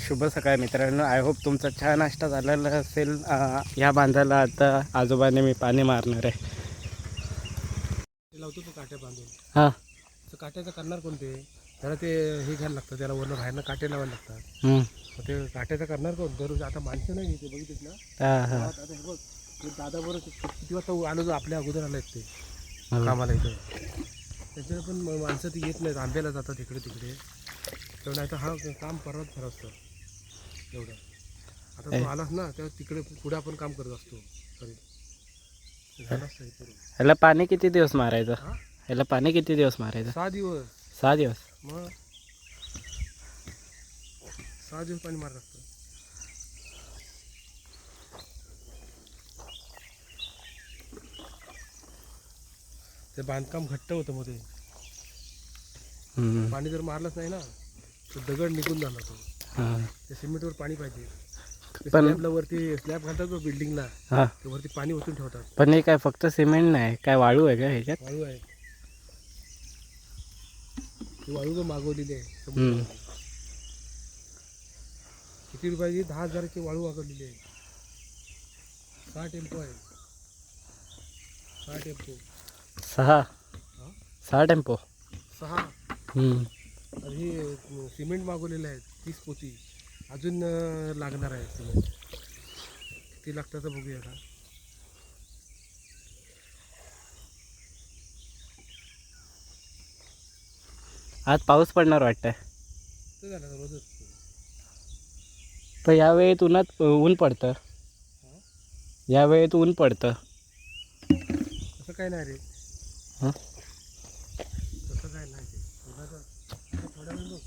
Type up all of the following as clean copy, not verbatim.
शुभ सकाळ मित्रांनो. आय होप तुमचा चहा नाश्ता झालेला असेल. या बांधाला आता आजोबाने मी पाणी मारणार आहे. लावतो तो काट्या बांधून. हां तर काट्याचं करणार कोणते? त्याला ते हे घ्यायला लागतं, त्याला वरनं बाहेरनं काटे लावायला लागतात. मग ते काट्याचं करणार कोण? दररोज आता माणसं नाही ते बघितलीस ना. हां आता हे बघ, ते दादा बरोबर किती वाजता आलो जो आपल्या अगोदर आला ते कामाला इथं. त्याच्यानं पण माणसं ती येत नाहीत, आंब्याला जातात इकडे तिकडे. तर नाही तर हा काम परत खरं असतं एवढं. आता तू आलास ना तेव्हा तिकडे पुढे आपण काम करत असतो. सॉरी झालं असतं हे करून. ह्याला पाणी किती दिवस मारायचं? हां, ह्याला पाणी किती दिवस मारायचं? 6 दिवस. 6 दिवस. मग 6 दिवस पाणी मार लागतं. ते बांधकाम घट्ट होतं मध्ये. पाणी जर मारलंच नाही ना तर दगड निघून जाणार तो. हां त्या सिमेंटवर पाणी पाहिजे. ते पण स्लॅबला वरती स्लॅब घालतात बघ बिल्डिंगला, हां ते वरती पाणी ओतून ठेवतात. पण हे काय फक्त सिमेंट नाही, काय वाळू आहे का ह्याच्यात? वाळू आहे, ती वाळू पण मागवलेली आहे समुद्रामध्ये. किती रुपयाची? 10,000ची वाळू मागवलेली आहे. 6 टेम्पो आहे, 6 टेम्पो. 6 हां, 6 टेम्पो. 6. आणि हे सिमेंट मागवलेलं आहे 30 पोती. अजून लागणार आहे सिमेंट. किती लागतं तर बघूया का. आज पाऊस पडणार वाटतंय. ते झालं रोजच. तर यावेळेत ऊन पडतं. हां, यावेळेत ऊन पडतं. तसं काय नाही रे. हां तसं काय नाही ते. उन्हाचं थोड्या वेळ बघ,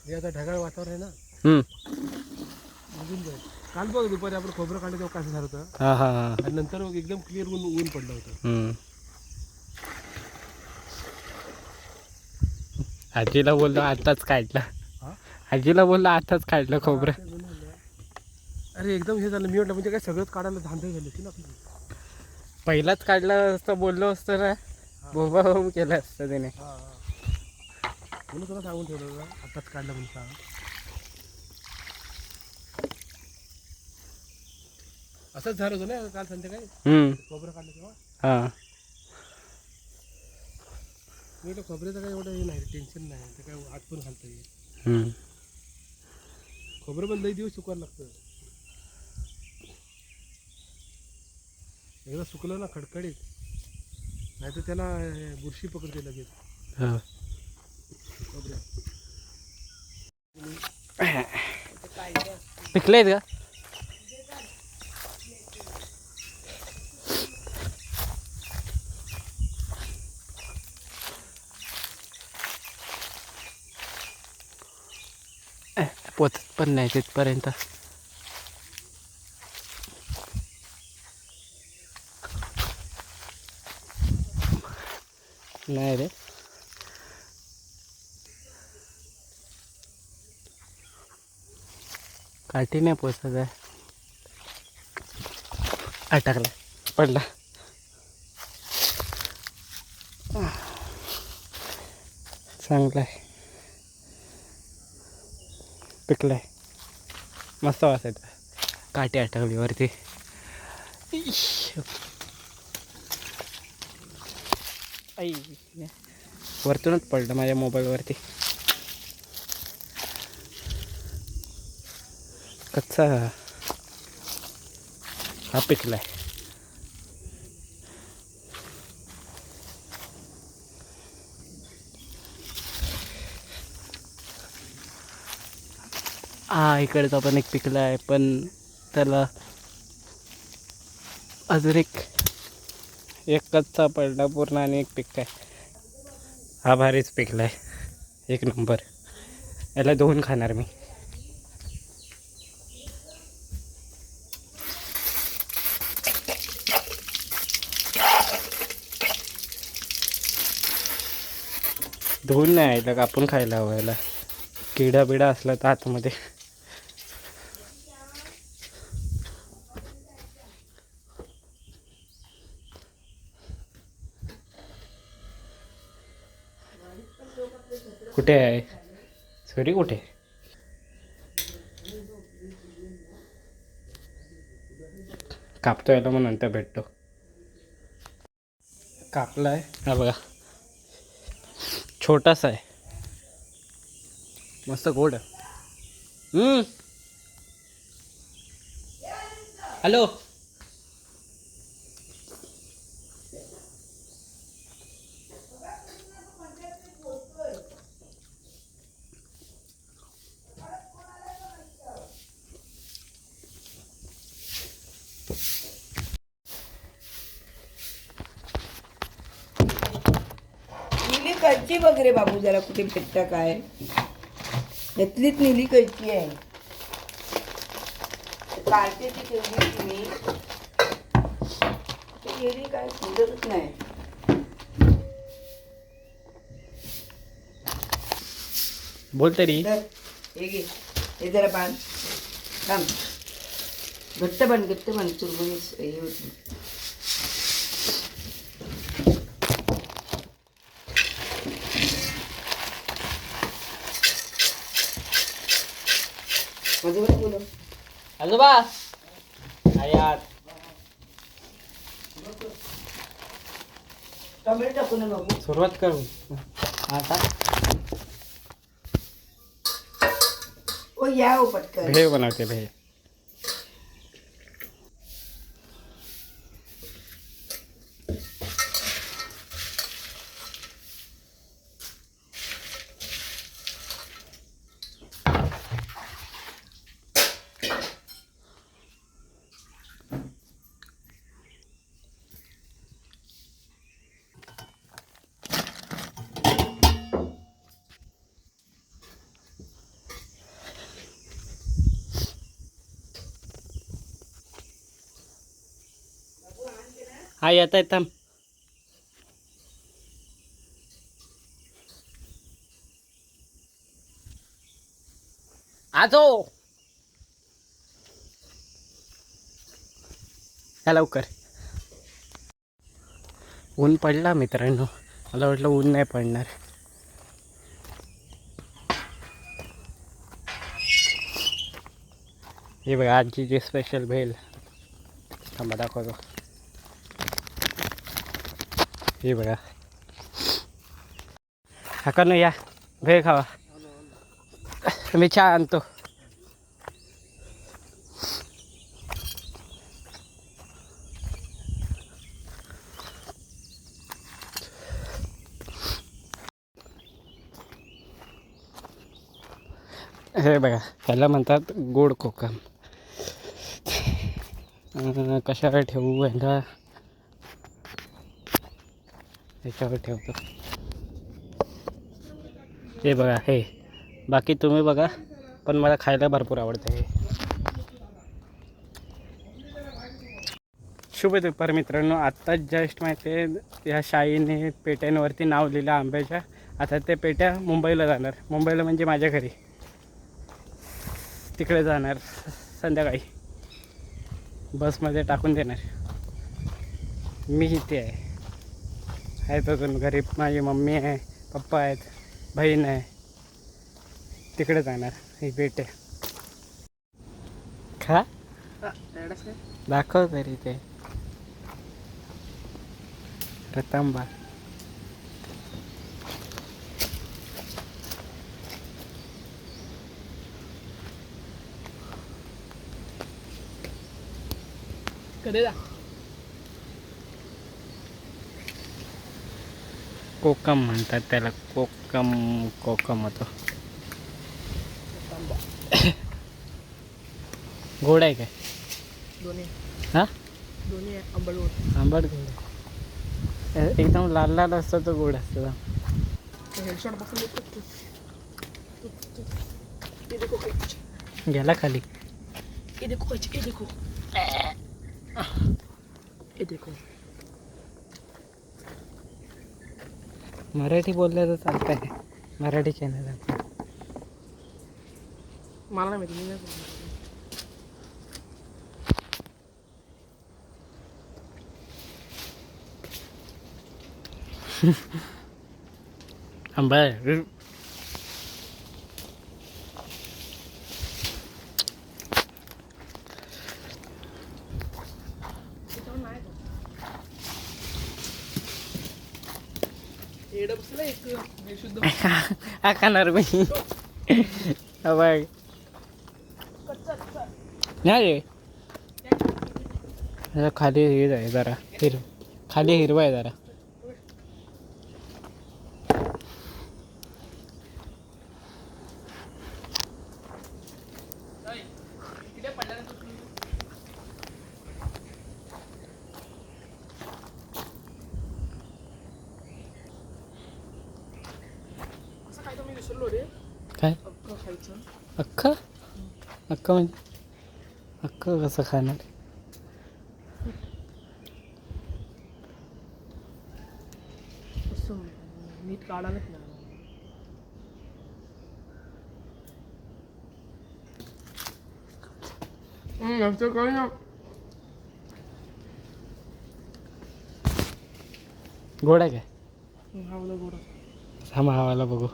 हे आता ढगाळ वातावरण आहे ना, निघून जाईल. काल बघ दुपारी आपण खोबरं काढलं तेव्हा कसं झालं होतं, हां हां हां आणि नंतर मग एकदम क्लिअर ऊन पडलं होतं. आजीला बोललो आताच काढलं. हां, आजीला बोललो आताच काढलं खोबरं. ते म्हणून म्हणलं. अरे एकदम हे झालं. मी म्हटलं म्हणजे काय सगळंच काढायला धांदळ झाली होती ना आपली. पहिलाच काढलं असतं बोललो असतं ना, बोबा बोब केलं असतं त्याने. हां हां, म्हणून तुला सांगून ठेवलं होतं आताच काढलं म्हणून सांग. असंच झालं होतं ना काल संध्याकाळी खोबरं काढलं तेव्हा. हां मी म्हटलं खोबऱ्याचं काय एवढं हे नाही, टेन्शन नाही, ते काय आत पण घालता येईल. खोबरं पण लई दिवस सुकवायला लागतं. एकदा सुकलं ना खडखडीत, नाही तर त्याला बुरशी पकडते लगेच हां खोबऱ्या. पिकले आहेत का? पोचत पण नाही तिथपर्यंत. नाही रे, काठी नाही पोचत आहे. अटकला, पडला. चांगला आहे, पिकलाय, मस्त वासायचं. काठी अटकली वरती. आई, वरतूनच पडलं माझ्या मोबाईलवरती. कच्चा हा पिकलाय. हा इकडचा पण एक पिकला आहे, पण त्याला अजून एक कच्चा पडला पूर्ण आणि एक पिक आहे. हा भारीच पिकला आहे, एक नंबर. याला 2 खाणार मी. धुवून नाही यायला, कापून खायला हवं याला. किडा बिडा असला तर आतमध्ये. कुठे आहे? सॉरी कुठे? कापतो याला मग नंतर भेटतो. कापला आहे हा बघा, छोटासा आहे, मस्त गोड आहे. हॅलो. नीली कैची बघ रे बाबू, जरा कुठे भेटता काय. यातलीच नीली कैची आहे, काढते ती ठेवली ती मी, ती गेली काय समजतच नाही. बोल तरी. धर, हे घे, हे जरा बांध, थांब, घट्ट बांध चुरमुरी हे होती. माझ्यावर बोल. आजोबा आयात. टोमॅटो टाकू ना बाबू. सुरुवात करू आता. ओ या हो पटकन. भेळ बनवते भेळ. हा येत आहेत थांब. आजो या लवकर. ऊन पडला मित्रांनो, मला वाटलं ऊन नाही पडणार. हे बघा आजीची स्पेशल भेल. थांबा दाखवतो. हे बघा हा ना, या भेळ खावा. मी चहा आणतो. हे बघा ह्याला म्हणतात गोड कोकम. कशावर ठेवू ह्याला, ह्याच्यावर ठेवतो. हे बघा हे, बाकी तुम्ही बघा, पण मला खायला भरपूर आवडतं हे. शुभ दुपार मित्रांनो. आत्ताच जस्ट माहिती आहे या शाईने पेट्यांवरती नाव लिहिलं आंब्याच्या. आता ते पेट्या मुंबईला जाणार. मुंबईला म्हणजे माझ्या घरी, तिकडे जाणार संध्याकाळी. बसमध्ये टाकून देणार. मी इथे आहेत अजून घरी. माझी मम्मी आहे, पप्पा आहेत, बहीण आहे. तिकडे जाणार ही पेट्या. खा दाखव तरी ते रतांबा. कोकम म्हणतात त्याला. कोकम होतो. गोड आहे काय? हा दोन्ही आंबट. आंबट गोड आहे. एकदम लाल लाल असतो तो गोड असतो. गेला खाली. मराठी बोललं तर चालत आहे. मराठी चॅनल आहे. मला नाही माहिती. आंबा आहे. हा खाणार मी हा बघ नाही खाली हे आहे जरा खाली हिरवा आहे जरा. काय अख्खा अख्खा म्हणजे अख्खं कसं खाणार? नीट काढायलाच नाही आमचं काही ना गोड आहे काय? हा गोड थांबा हवाला बघू.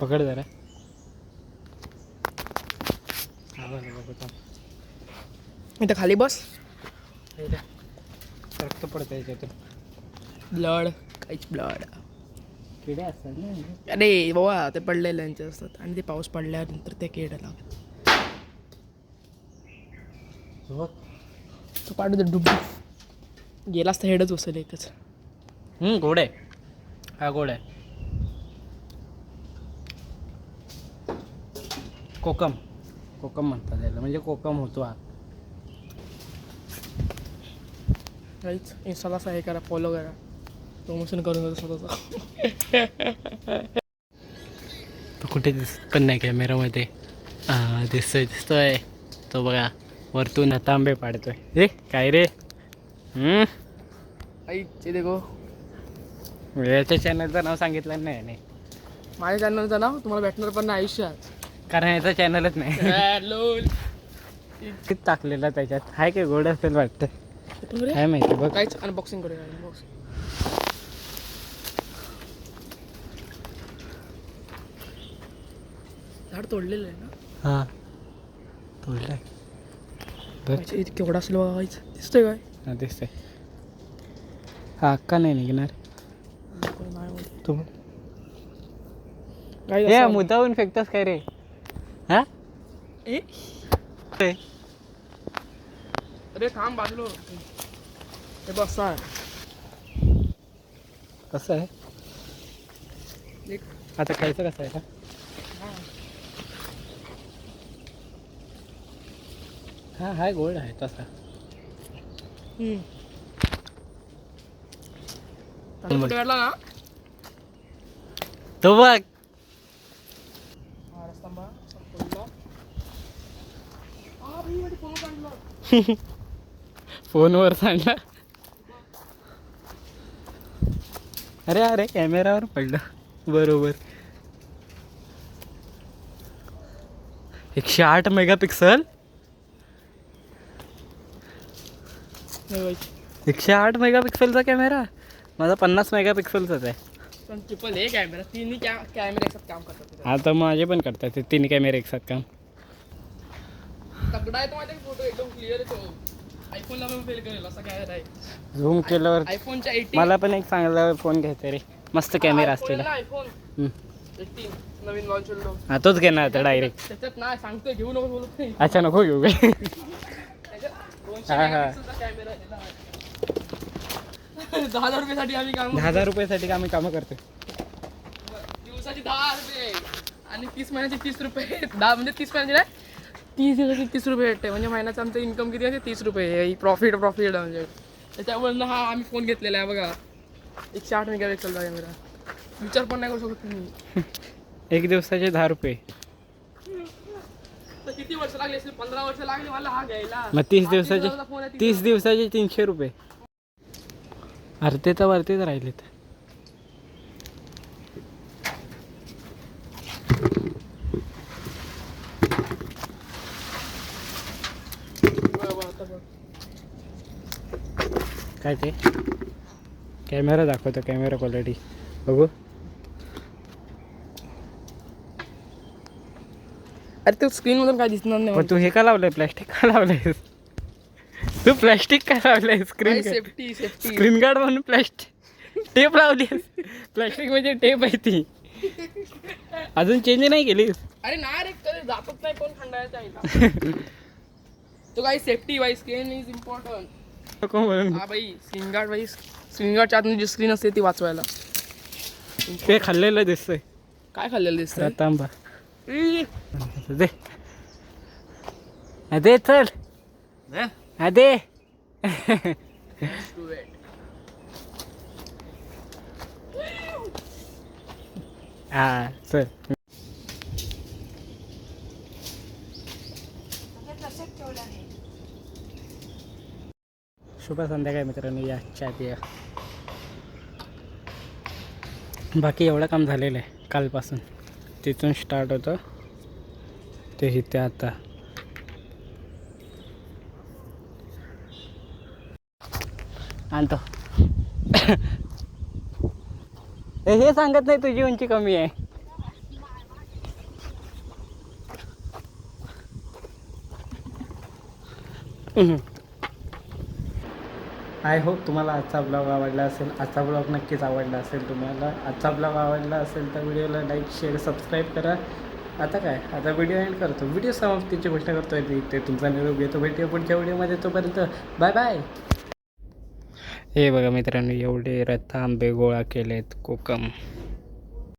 पकड जरा हवाला बघू थांब. इथं खाली बस. रक्त पडतं याच्यातून. ब्लड काहीच ब्लड. किडे असतात ना. अरे बाबा ते पडलेल्यांचे असतात आणि ते पाऊस पडल्यानंतर ते किडे लागतात. तो पाडू दे डुबू. गेलास तर हेडच बसेल एकच. गोड आहे. हा गोड आहे. कोकम म्हणतात त्याला म्हणजे कोकम होतो हा. काहीच इंस्टाला हे करा फॉलो करा प्रमोशन करून स्वतःचा. तो कुठे दिसत पण नाही कॅमेरामध्ये. दिसतोय तो बघा वरतून तांबे पाडतोय. रे काय रे? आईचे देखो याच्या चॅनलचं नाव सांगितलं नाही. माझ्या चॅनलचं नाव तुम्हाला भेटणार पण नाही आयुष्यात कारण याचा चॅनलच नाही. किती टाकलेला त्याच्यात हाय काय गोड असेल वाटतं. काय माहिती बघ. काहीच अनबॉक्सिंग करूया. अनबॉक्सिंग झाड तोडलेलं आहे ना. हां तोडलाय बघ. केवढा असेल बघा. काहीच दिसतंय काय? हां दिसतंय. हा अक्का नाही निघणार. तू काय मुद्दाहून फेकतोस काय रे? हा अरे थांब बाजूलो. हे बस कसं आहे आता खायचं कसं आहे का? हा हाय गोड आहे तसा. कुठे काढला ना तो बघ. फोनवर सांडला. अरे कॅमेरावर पडलं बरोबर. 108 मेगापिक्सल. 108 मेगापिक्सलचा कॅमेरा. माझा 50 मेगापिक्सलचाच आहे. Triple A camera. तिन्ही कॅमेरे एकसाथ काम करतात. आता माझे पण करतात ते 3 कॅमेरे एकसाथ काम. तगडा आहे तो माझ्या फोटो एकदम क्लिअर येतो. आयफोनला पण फेल करेल असा कॅमेरा आहे. झूम केल्यावर आयफोनच्या 18 मला पण एक चांगला फोन घ्यायचा रे. मस्त कॅमेरा असलेला. आयफोन 18 नवीन लॉन्च होतो. हा तोच घेणार आता डायरेक्ट. त्याच्यात नाही सांगतोय घेऊ नको बोलत नाही. अच्छा नको घेऊ काय? कॅमेरा 10,000 रुपयासाठी आम्ही काम 10,000 रुपयासाठी आम्ही कामं करतो. दिवसाची 10 रुपये आणि 30 महिन्याचे 30 रुपये. 10 म्हणजे 30 महिन्याचे नाही 30 दिवसाची 30 रुपये भेटते. म्हणजे महिन्याचं आमचं इन्कम किती आहे? 30 रुपये. प्रॉफिट म्हणजे त्याच्यावरनं हा आम्ही फोन घेतलेला आहे बघा. 108 मेगापिक्सलचा कॅमेरा. विचार पण नाही करू शकत तुम्ही. एक दिवसाचे 10 रुपये. तर किती वर्ष लागली असेल? 15 वर्ष लागली मला हा घ्यायला. मग 30 दिवसाचे 300 रुपये. अर्धे तर वरतीच राहिलेत. काय ते कॅमेरा दाखवतो. कॅमेरा क्वालिटी बघू. अरे ते स्क्रीनमधून काय दिसणार नाही. पण तू हे का लावलंय? प्लॅस्टिक का लावलंयस तू? प्लॅस्टिक का लावलंय? स्क्रीन सेफ्टी स्क्रीन गार्ड म्हणून प्लॅस्टिक. टेप लावली प्लास्टिक मध्ये टेप आहे ती अजून चेंज नाही केलीस. अरे नाही रे कधी जातच नाही कोण खंडाळ्याच्या आईला. तो काही safety wise skin is important. नको म्हणून हा बाई स्क्रीन गार्डच्या आतून जी स्क्रीन असते ती वाचवायला. ते खाल्लेलं दिसतंय. काय खाल्लेलं दिसतंय? तांबा दे दे चल दे हा चल. शुभ संध्याकाळ मित्रांनो. या चहा पिया. बाकी एवढं काम झालेलं आहे कालपासून. तिथून स्टार्ट होतं ते इथे आता. आणतो हे सांगत नाही तुझी उंची कमी आहे. आय होप तुम्हाला आजचा ब्लॉग आवडला असेल. आजचा ब्लॉग नक्कीच आवडला असेल तुम्हाला. आजचा ब्लॉग आवडला असेल तर व्हिडिओला लाईक शेअर सबस्क्राईब करा. आता काय आता व्हिडिओ एंड करतो. व्हिडिओ समाप्तीची गोष्ट करतोय ते तुमचा निरोप घेतो. भेटूया पुढच्या व्हिडिओमध्ये. तोपर्यंत बाय बाय. हे बघा मित्रांनो एवढे रथ आंबे गोळा केलेत कोकम.